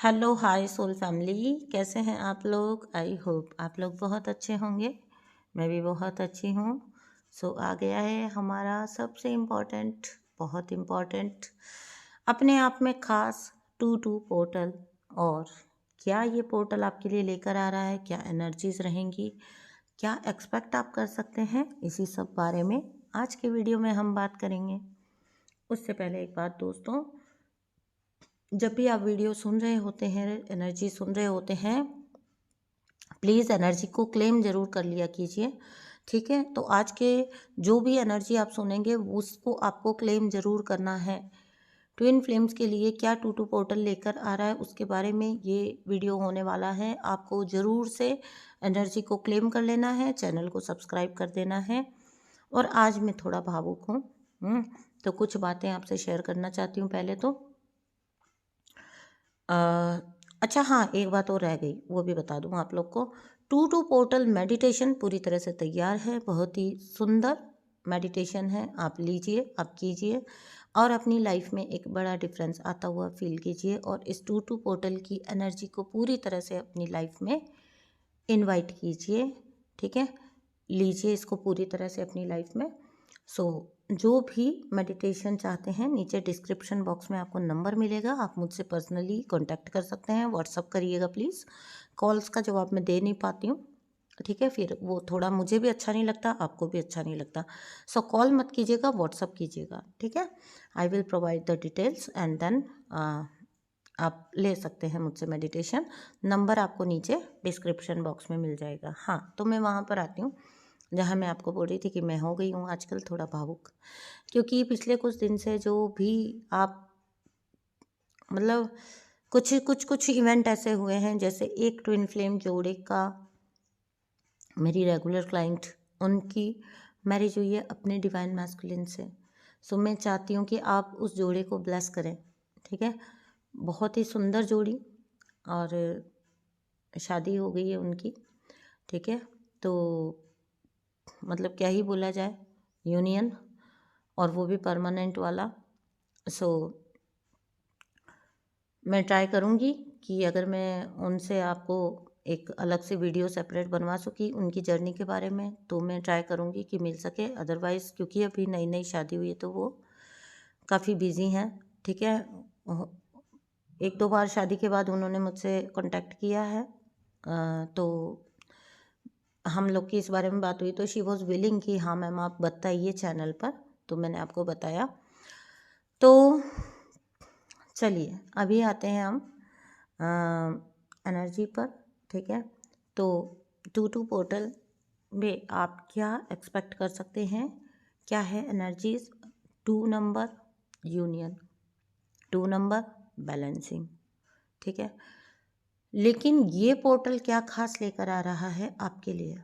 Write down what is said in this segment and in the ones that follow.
Hello hi soul family, कैसे हैं आप लोग। आई होप आप लोग बहुत अच्छे होंगे। मैं भी बहुत अच्छी हूँ। आ गया है हमारा सबसे इम्पोर्टेंट, बहुत इम्पोर्टेंट, अपने आप में ख़ास टू टू पोर्टल। और क्या ये पोर्टल आपके लिए लेकर आ रहा है, क्या एनर्जीज रहेंगी, क्या एक्सपेक्ट आप कर सकते हैं, इसी सब बारे में आज के वीडियो में हम बात करेंगे। उससे पहले एक बात दोस्तों, जब भी आप वीडियो सुन रहे होते हैं, एनर्जी सुन रहे होते हैं, प्लीज़ एनर्जी को क्लेम ज़रूर कर लिया कीजिए। ठीक है, तो आज के जो भी एनर्जी आप सुनेंगे उसको आपको क्लेम ज़रूर करना है। ट्विन फ्लेम्स के लिए क्या टू टू पोर्टल लेकर आ रहा है उसके बारे में ये वीडियो होने वाला है। आपको ज़रूर से एनर्जी को क्लेम कर लेना है, चैनल को सब्सक्राइब कर देना है। और आज मैं थोड़ा भावुक हूँ, तो कुछ बातें आपसे शेयर करना चाहती हूँ। पहले तो अ, अच्छा हाँ, एक बात और रह गई, वो भी बता दूँ आप लोग को। टू टू पोर्टल मेडिटेशन पूरी तरह से तैयार है, बहुत ही सुंदर मेडिटेशन है। आप लीजिए, आप कीजिए और अपनी लाइफ में एक बड़ा डिफरेंस आता हुआ फील कीजिए। और इस टू टू पोर्टल की एनर्जी को पूरी तरह से अपनी लाइफ में इनवाइट कीजिए। ठीक है, लीजिए इसको पूरी तरह से अपनी लाइफ में। जो भी मेडिटेशन चाहते हैं, नीचे डिस्क्रिप्शन बॉक्स में आपको नंबर मिलेगा, आप मुझसे पर्सनली कांटेक्ट कर सकते हैं। व्हाट्सअप करिएगा प्लीज़, कॉल्स का जवाब मैं दे नहीं पाती हूँ। ठीक है, फिर वो थोड़ा मुझे भी अच्छा नहीं लगता, आपको भी अच्छा नहीं लगता। कॉल मत कीजिएगा, व्हाट्सअप कीजिएगा। ठीक है, I will provide the details and then आप ले सकते हैं मुझसे मेडिटेशन। नंबर आपको नीचे डिस्क्रिप्शन बॉक्स में मिल जाएगा। हाँ, तो मैं वहाँ पर आती हूँ जहाँ मैं आपको बोल रही थी कि मैं हो गई हूँ आजकल थोड़ा भावुक, क्योंकि पिछले कुछ दिन से जो भी आप मतलब कुछ इवेंट ऐसे हुए हैं, जैसे एक ट्विन फ्लेम जोड़े का, मेरी रेगुलर क्लाइंट, उनकी मैरिज हुई है अपने डिवाइन मैस्कुलिन से। मैं चाहती हूँ कि आप उस जोड़े को ब्लेस करें। ठीक है, बहुत ही सुंदर जोड़ी, और शादी हो गई है उनकी। ठीक है, तो मतलब क्या ही बोला जाए, यूनियन, और वो भी परमानेंट वाला। सो मैं ट्राई करूँगी कि अगर मैं उनसे आपको एक अलग से वीडियो सेपरेट बनवा सकी उनकी जर्नी के बारे में, तो मैं ट्राई करूँगी कि मिल सके। अदरवाइज़ क्योंकि अभी नई नई शादी हुई है तो वो काफ़ी बिजी हैं। ठीक है, एक दो बार शादी के बाद उन्होंने मुझसे कांटेक्ट किया है, तो हम लोग की इस बारे में बात हुई, तो शी वॉज़ विलिंग कि हाँ मैम आप बताइए चैनल पर, तो मैंने आपको बताया। तो चलिए अभी आते हैं हम एनर्जी पर। ठीक है, तो टू टू पोर्टल में आप क्या एक्सपेक्ट कर सकते हैं, क्या है energies. 2 number union, 2 number balancing. ठीक है, लेकिन ये पोर्टल क्या खास लेकर आ रहा है आपके लिए।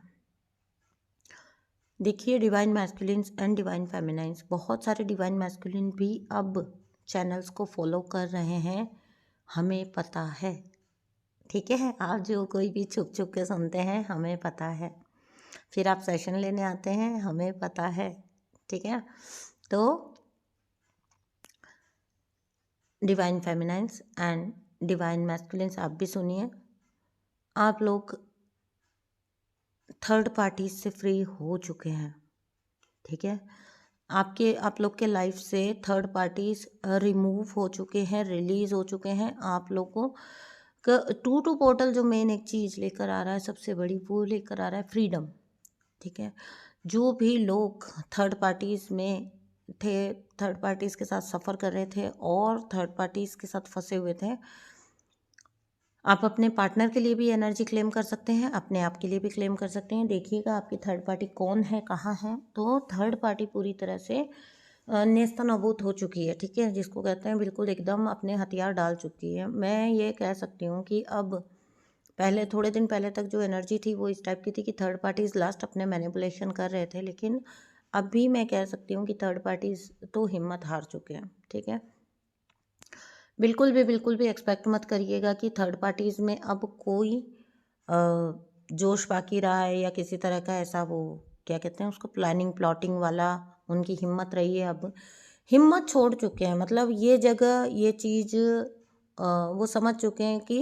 देखिए, डिवाइन मैस्कुलिन्स एंड डिवाइन फेमिनाइंस, बहुत सारे डिवाइन मैस्कुलिन भी अब चैनल्स को फॉलो कर रहे हैं, हमें पता है। ठीक है, आप जो कोई भी छुप छुप के सुनते हैं, हमें पता है। फिर आप सेशन लेने आते हैं, हमें पता है। ठीक है, तो डिवाइन फेमिनाइंस एंड डिवाइन मैस्कुलिन्स आप भी सुनिए। आप लोग थर्ड पार्टी से फ्री हो चुके हैं। ठीक है, आप लोग के लाइफ से थर्ड पार्टीज रिमूव हो चुके हैं, रिलीज हो चुके हैं। आप लोगों का टू टू पोर्टल जो मेन एक चीज़ लेकर आ रहा है, सबसे बड़ी, वो लेकर आ रहा है फ्रीडम। ठीक है, जो भी लोग थर्ड पार्टीज़ में थे, थर्ड पार्टीज़ के साथ सफ़र कर रहे थे और थर्ड पार्टीज़ के साथ फंसे हुए थे, आप अपने पार्टनर के लिए भी एनर्जी क्लेम कर सकते हैं, अपने आप के लिए भी क्लेम कर सकते हैं। देखिएगा आपकी थर्ड पार्टी कौन है, कहाँ है। तो थर्ड पार्टी पूरी तरह से नेस्त नाबूद हो चुकी है। ठीक है, जिसको कहते हैं बिल्कुल एकदम अपने हथियार डाल चुकी है। मैं ये कह सकती हूँ कि अब, पहले थोड़े दिन पहले तक जो एनर्जी थी वो इस टाइप की थी कि थर्ड पार्टीज लास्ट अपने मैनिपुलेशन कर रहे थे, लेकिन अभी मैं कह सकती हूँ कि थर्ड पार्टीज तो हिम्मत हार चुके हैं। ठीक है, बिल्कुल भी एक्सपेक्ट मत करिएगा कि थर्ड पार्टीज़ में अब कोई जोश बाकी रहा है, या किसी तरह का ऐसा, वो क्या कहते हैं उसको, प्लानिंग प्लॉटिंग वाला उनकी हिम्मत रही है। अब हिम्मत छोड़ चुके हैं, मतलब ये जगह, ये चीज़ वो समझ चुके हैं कि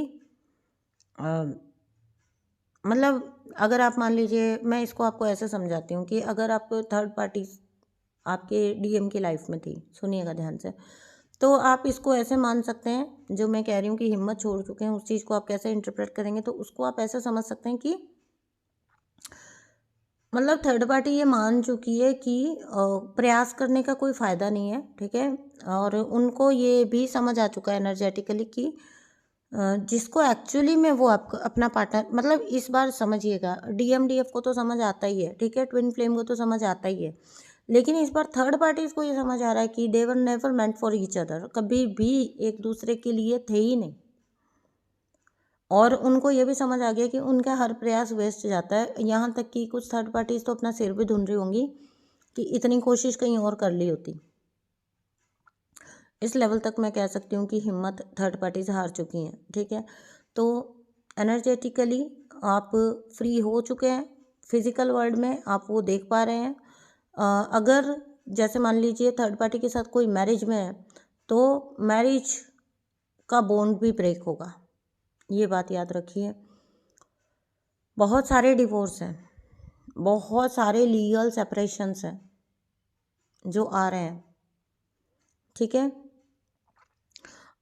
मतलब अगर आप मान लीजिए, मैं इसको आपको ऐसे समझाती हूँ कि अगर आप थर्ड पार्टी आपके डीएम की लाइफ में थी, सुनिएगा ध्यान से, तो आप इसको ऐसे मान सकते हैं, जो मैं कह रही हूँ कि हिम्मत छोड़ चुके हैं, उस चीज़ को आप कैसे इंटरप्रेट करेंगे, तो उसको आप ऐसे समझ सकते हैं कि मतलब थर्ड पार्टी ये मान चुकी है कि प्रयास करने का कोई फ़ायदा नहीं है, ठीक है। और उनको ये भी समझ आ चुका है एनर्जेटिकली कि जिसको एक्चुअली में वो आपका अपना पार्टनर, मतलब इस बार समझिएगा, डीएमडीएफ को तो समझ आता ही है, ठीक है, ट्विन फ्लेम को तो समझ आता ही है, लेकिन इस बार थर्ड पार्टीज को ये समझ आ रहा है कि they were never meant for each other, कभी भी एक दूसरे के लिए थे ही नहीं। और उनको ये भी समझ आ गया कि उनका हर प्रयास वेस्ट जाता है, यहाँ तक कि कुछ थर्ड पार्टीज तो अपना सिर भी ढूंढ रही होंगी कि इतनी कोशिश कहीं और कर ली होती। इस लेवल तक मैं कह सकती हूँ कि हिम्मत थर्ड पार्टीज हार चुकी हैं, ठीक है। तो एनर्जेटिकली आप फ्री हो चुके हैं, फिजिकल वर्ल्ड में आप वो देख पा रहे हैं। अगर जैसे मान लीजिए थर्ड पार्टी के साथ कोई मैरिज में है, तो मैरिज का बॉन्ड भी ब्रेक होगा, ये बात याद रखिए। बहुत सारे डिवोर्स हैं, बहुत सारे लीगल सेपरेशंस हैं जो आ रहे हैं, ठीक है।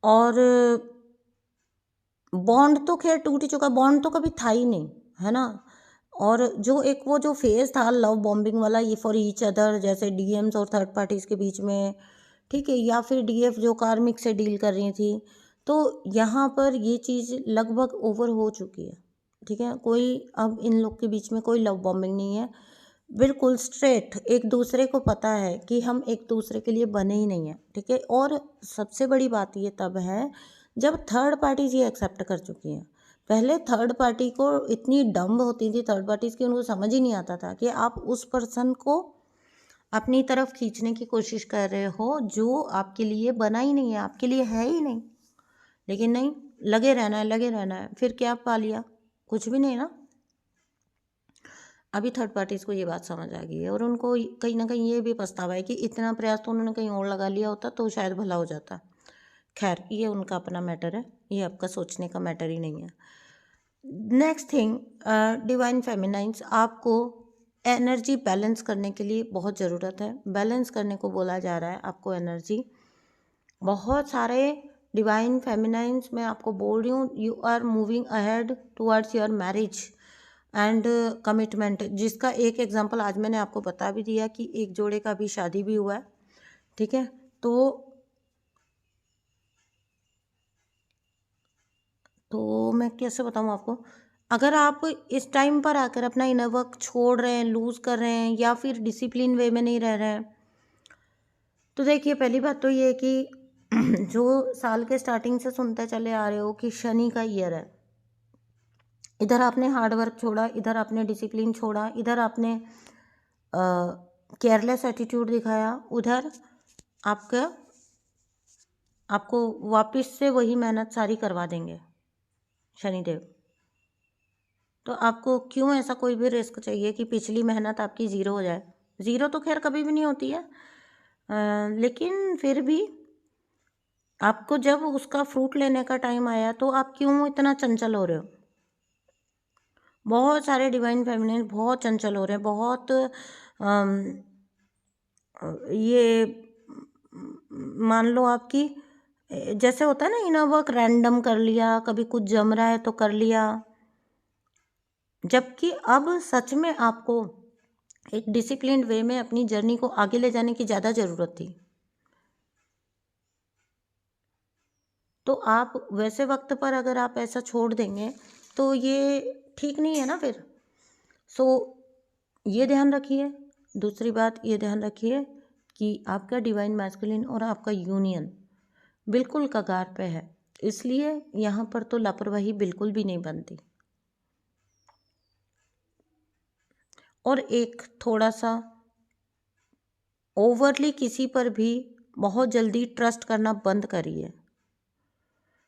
और बॉन्ड तो खैर टूट ही चुका, बॉन्ड तो कभी था ही नहीं, है ना। और जो एक वो जो फेज था लव बॉम्बिंग वाला, ये फॉर ईच अदर, जैसे डीएम्स और थर्ड पार्टीज के बीच में, ठीक है, या फिर डीएफ जो कार्मिक से डील कर रही थी, तो यहाँ पर ये चीज़ लगभग ओवर हो चुकी है, ठीक है। कोई अब इन लोग के बीच में कोई लव बॉम्बिंग नहीं है, बिल्कुल स्ट्रेट एक दूसरे को पता है कि हम एक दूसरे के लिए बने ही नहीं हैं, ठीक है। और सबसे बड़ी बात ये तब है जब थर्ड पार्टीज ये एक्सेप्ट कर चुकी हैं। पहले थर्ड पार्टी को इतनी डम्ब होती थी थर्ड पार्टीज की, उनको समझ ही नहीं आता था कि आप उस पर्सन को अपनी तरफ खींचने की कोशिश कर रहे हो जो आपके लिए बना ही नहीं है, आपके लिए है ही नहीं, लेकिन नहीं, लगे रहना है, लगे रहना है, फिर क्या पा लिया, कुछ भी नहीं ना। अभी थर्ड पार्टीज़ को ये बात समझ आ गई है, और उनको कहीं ना कहीं ये भी पछतावा है कि इतना प्रयास तो उन्होंने कहीं और लगा लिया होता तो शायद भला हो जाता। खैर, ये उनका अपना मैटर है, ये आपका सोचने का मैटर ही नहीं है। नेक्स्ट थिंग, डिवाइन फेमिनाइंस, आपको एनर्जी बैलेंस करने के लिए बहुत ज़रूरत है, बैलेंस करने को बोला जा रहा है आपको एनर्जी। बहुत सारे डिवाइन फेमिनाइंस, मैं आपको बोल रही हूँ, you are moving ahead towards your marriage and commitment, जिसका एक एग्जांपल आज मैंने आपको बता भी दिया कि एक जोड़े का भी शादी भी हुआ है, ठीक है। तो मैं कैसे बताऊँ आपको, अगर आप इस टाइम पर आकर अपना इनर वर्क छोड़ रहे हैं, लूज़ कर रहे हैं, या फिर डिसिप्लिन वे में नहीं रह रहे हैं, तो देखिए पहली बात तो ये है कि जो साल के स्टार्टिंग से सुनते चले आ रहे हो कि शनि का ईयर है, इधर आपने हार्ड वर्क छोड़ा, इधर आपने डिसिप्लिन छोड़ा, इधर आपने केयरलेस एटीट्यूड दिखाया, उधर आपका आपको वापस से वही मेहनत सारी करवा देंगे शनिदेव। तो आपको क्यों ऐसा कोई भी रिस्क चाहिए कि पिछली मेहनत आपकी ज़ीरो हो जाए। ज़ीरो तो खैर कभी भी नहीं होती है, लेकिन फिर भी आपको जब उसका फ्रूट लेने का टाइम आया तो आप क्यों इतना चंचल हो रहे हो। बहुत सारे डिवाइन फेमिनिन बहुत चंचल हो रहे हैं, बहुत ये मान लो आपकी जैसे होता है ना, इनर वर्क रैंडम कर लिया, कभी कुछ जम रहा है तो कर लिया, जबकि अब सच में आपको एक डिसिप्लिन्ड वे में अपनी जर्नी को आगे ले जाने की ज़्यादा ज़रूरत थी। तो आप वैसे वक्त पर अगर आप ऐसा छोड़ देंगे तो ये ठीक नहीं है ना फिर। सो ये ध्यान रखिए। दूसरी बात ये ध्यान रखिए कि आपका डिवाइन मैस्कुलिन और आपका यूनियन बिल्कुल कगार पे है, इसलिए यहाँ पर तो लापरवाही बिल्कुल भी नहीं बनती। और एक थोड़ा सा ओवरली किसी पर भी बहुत जल्दी ट्रस्ट करना बंद करिए।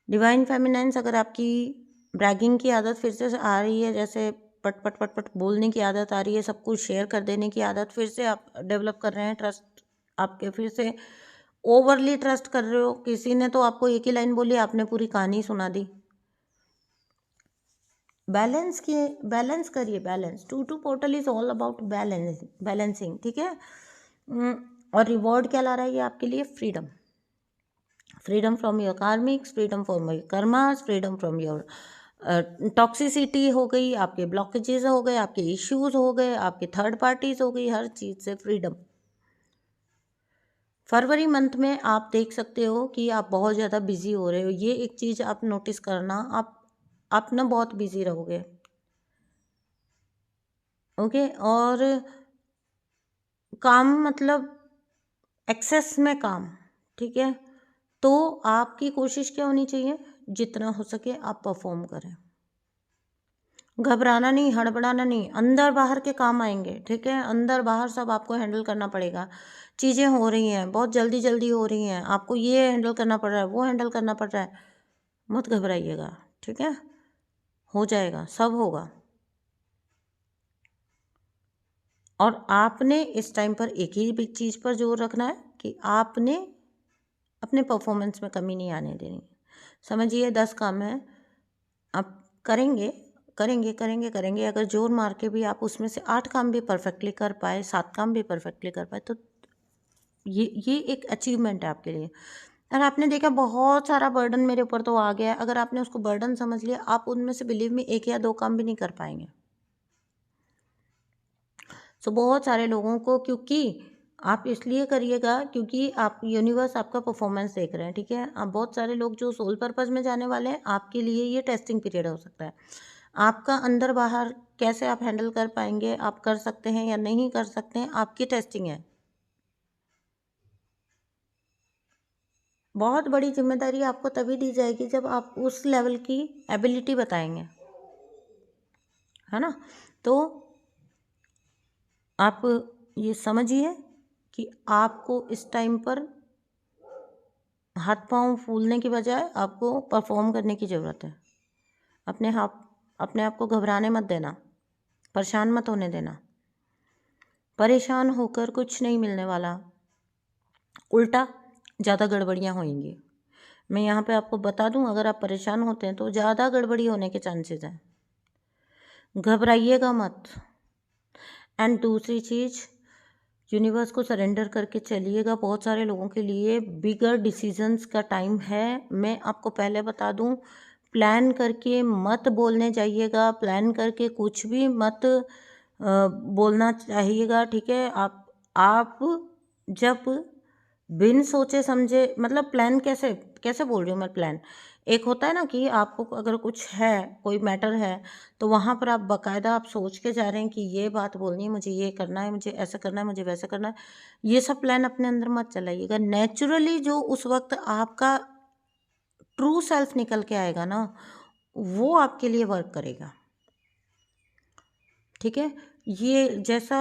डिवाइन फेमिनाइंस, अगर आपकी ब्रैगिंग की आदत फिर से आ रही है, जैसे पट पट पट पट बोलने की आदत आ रही है, सब कुछ शेयर कर देने की आदत फिर से आप डेवलप कर रहे हैं, ट्रस्ट आपके फिर से ओवरली ट्रस्ट कर रहे हो, किसी ने तो आपको एक ही लाइन बोली, आपने पूरी कहानी सुना दी। बैलेंस किए, बैलेंस करिए, balance. 2-2 portal is all about balancing, ठीक है। और रिवॉर्ड क्या ला रहा है ये आपके लिए? Freedom. Freedom from your karmics, freedom from your karmas, freedom from your toxicity हो गई, आपके ब्लॉकेजेस हो गए, आपके इश्यूज हो गए, आपके थर्ड पार्टीज हो गई, हर चीज़ से फ्रीडम। फरवरी मंथ में आप देख सकते हो कि आप बहुत ज़्यादा बिजी हो रहे हो। ये एक चीज़ आप नोटिस करना, आप ना बहुत बिजी रहोगे, ओके। और काम मतलब एक्सेस में काम, ठीक है। तो आपकी कोशिश क्या होनी चाहिए? जितना हो सके आप परफॉर्म करें, घबराना नहीं, हड़बड़ाना नहीं। अंदर बाहर के काम आएंगे, ठीक है। अंदर बाहर सब आपको हैंडल करना पड़ेगा। चीज़ें हो रही हैं, बहुत जल्दी जल्दी हो रही हैं, आपको ये हैंडल करना पड़ रहा है, वो हैंडल करना पड़ रहा है। मत घबराइएगा, ठीक है। हो जाएगा, सब होगा। और आपने इस टाइम पर एक ही बिग चीज़ पर जोर रखना है कि आपने अपने परफॉर्मेंस में कमी नहीं आने देनी। समझिए 10 काम हैं, आप करेंगे करेंगे करेंगे करेंगे, अगर जोर मार के भी आप उसमें से 8 काम भी परफेक्टली कर पाए, 7 काम भी परफेक्टली कर पाए, तो ये एक अचीवमेंट है आपके लिए। और आपने देखा बहुत सारा बर्डन मेरे ऊपर तो आ गया है, अगर आपने उसको बर्डन समझ लिया, आप उनमें से बिलीव में 1 या 2 काम भी नहीं कर पाएंगे। सो बहुत सारे लोगों को, क्योंकि आप इसलिए करिएगा क्योंकि आप यूनिवर्स आपका परफॉर्मेंस देख रहे हैं, ठीक है। आप बहुत सारे लोग जो सोल पर्पस में जाने वाले हैं, आपके लिए ये टेस्टिंग पीरियड हो सकता है। आपका अंदर बाहर कैसे आप हैंडल कर पाएंगे, आप कर सकते हैं या नहीं कर सकते हैं, आपकी टेस्टिंग है। बहुत बड़ी जिम्मेदारी आपको तभी दी जाएगी जब आप उस लेवल की एबिलिटी बताएंगे, है ना। तो आप ये समझिए कि आपको इस टाइम पर हाथ पांव फूलने की बजाय आपको परफॉर्म करने की ज़रूरत है। अपने आप को घबराने मत देना, परेशान मत होने देना। परेशान होकर कुछ नहीं मिलने वाला, उल्टा ज़्यादा गड़बड़ियाँ होंगी। मैं यहाँ पे आपको बता दूँ, अगर आप परेशान होते हैं तो ज़्यादा गड़बड़ी होने के चांसेस हैं। घबराइएगा मत। एंड दूसरी चीज़, यूनिवर्स को सरेंडर करके चलिएगा। बहुत सारे लोगों के लिए बिगर डिसीजंस का टाइम है। मैं आपको पहले बता दूं, प्लान करके मत बोलने जाइएगा, प्लान करके कुछ भी मत बोलना चाहिएगा, ठीक है। आप जब बिन सोचे समझे, मतलब प्लान कैसे कैसे बोल रही हूँ मैं, प्लान एक होता है ना कि आपको अगर कुछ है, कोई मैटर है, तो वहाँ पर आप बाकायदा आप सोच के जा रहे हैं कि ये बात बोलनी है, मुझे ये करना है, मुझे ऐसा करना है, मुझे वैसा करना है। ये सब प्लान अपने अंदर मत चलाइएगा। नेचुरली जो उस वक्त आपका ट्रू सेल्फ निकल के आएगा ना, वो आपके लिए वर्क करेगा, ठीक है। ये जैसा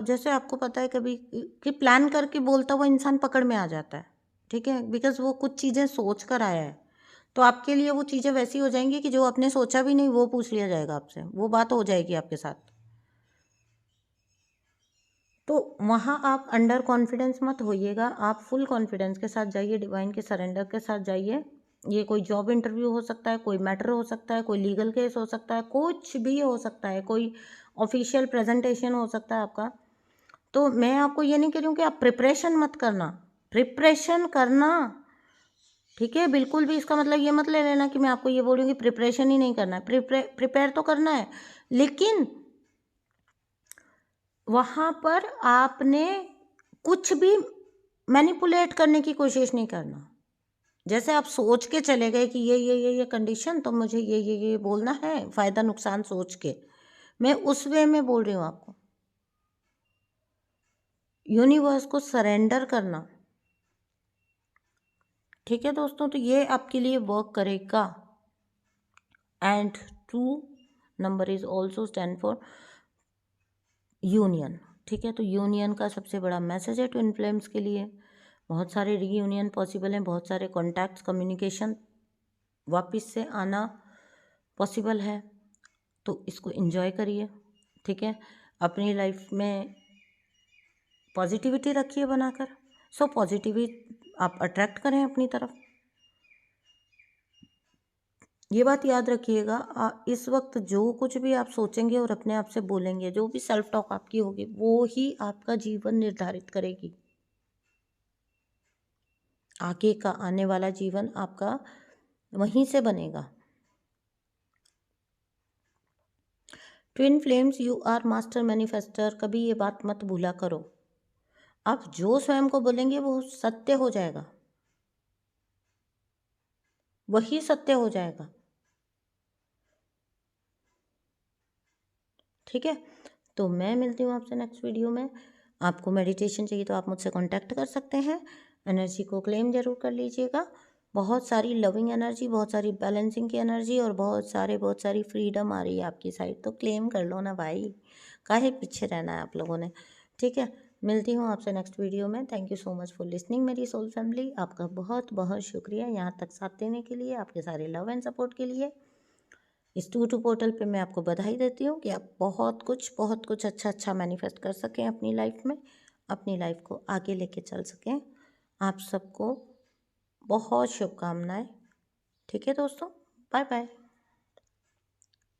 जैसे आपको पता है कभी कि प्लान करके बोलता हुआ इंसान पकड़ में आ जाता है, ठीक है, बिकॉज वो कुछ चीज़ें सोच कर आया है। तो आपके लिए वो चीज़ें वैसी हो जाएंगी कि जो आपने सोचा भी नहीं वो पूछ लिया जाएगा आपसे, वो बात हो जाएगी आपके साथ। तो वहाँ आप अंडर कॉन्फिडेंस मत होइएगा, आप फुल कॉन्फिडेंस के साथ जाइए, डिवाइन के सरेंडर के साथ जाइए। ये कोई जॉब इंटरव्यू हो सकता है, कोई मैटर हो सकता है, कोई लीगल केस हो सकता है, कुछ भी हो सकता है, कोई ऑफिशियल प्रेजेंटेशन हो सकता है आपका। तो मैं आपको ये नहीं कह रही हूँ कि आप प्रिपरेशन मत करना, प्रिपरेशन करना, ठीक है। बिल्कुल भी इसका मतलब ये मत ले लेना कि मैं आपको ये बोल रही हूँ कि प्रिपरेशन ही नहीं करना है। प्रिपेयर तो करना है, लेकिन वहाँ पर आपने कुछ भी मैनिपुलेट करने की कोशिश नहीं करना। जैसे आप सोच के चले गए कि ये कंडीशन, तो मुझे ये बोलना है, फ़ायदा नुकसान सोच के, मैं उस वे में बोल रही हूँ आपको। यूनिवर्स को सरेंडर करना, ठीक है दोस्तों। तो ये आपके लिए वर्क करेगा। And 2 number is also stand for union, ठीक है। तो यूनियन का सबसे बड़ा मैसेज है ट्विन फ्लेम्स के लिए। बहुत सारे रीयूनियन पॉसिबल हैं, बहुत सारे कॉन्टैक्ट्स, कम्युनिकेशन वापस से आना पॉसिबल है। तो इसको एंजॉय करिए, ठीक है। अपनी लाइफ में पॉजिटिविटी रखिए बनाकर। सो पॉजिटिविटी आप अट्रैक्ट करें अपनी तरफ। ये बात याद रखिएगा, इस वक्त जो कुछ भी आप सोचेंगे और अपने आप से बोलेंगे, जो भी सेल्फ टॉक आपकी होगी, वो ही आपका जीवन निर्धारित करेगी। आगे का आने वाला जीवन आपका वहीं से बनेगा। Twin flames, you are master manifester. कभी ये बात मत भूला करो, आप जो स्वयं को बोलेंगे वो सत्य हो जाएगा, वही सत्य हो जाएगा। ठीक है, तो मैं मिलती हूँ आपसे नेक्स्ट वीडियो में। आपको मेडिटेशन चाहिए तो आप मुझसे कांटेक्ट कर सकते हैं। एनर्जी को क्लेम जरूर कर लीजिएगा। बहुत सारी लविंग एनर्जी, बहुत सारी बैलेंसिंग की एनर्जी और बहुत सारी फ्रीडम आ रही है आपकी साइड, तो क्लेम कर लो ना भाई, काहे पीछे रहना है आप लोगों ने। ठीक है, मिलती हूँ आपसे नेक्स्ट वीडियो में। Thank you so much for listening मेरी सोल फैमिली। आपका बहुत बहुत शुक्रिया यहाँ तक साथ देने के लिए, आपके सारे लव एंड सपोर्ट के लिए। इस 2 पोर्टल पे मैं आपको बधाई देती हूँ कि आप बहुत कुछ अच्छा मैनिफेस्ट कर सकें अपनी लाइफ में, अपनी लाइफ को आगे लेके चल सकें। आप सबको बहुत शुभकामनाएं। ठीक है दोस्तों, बाय बाय।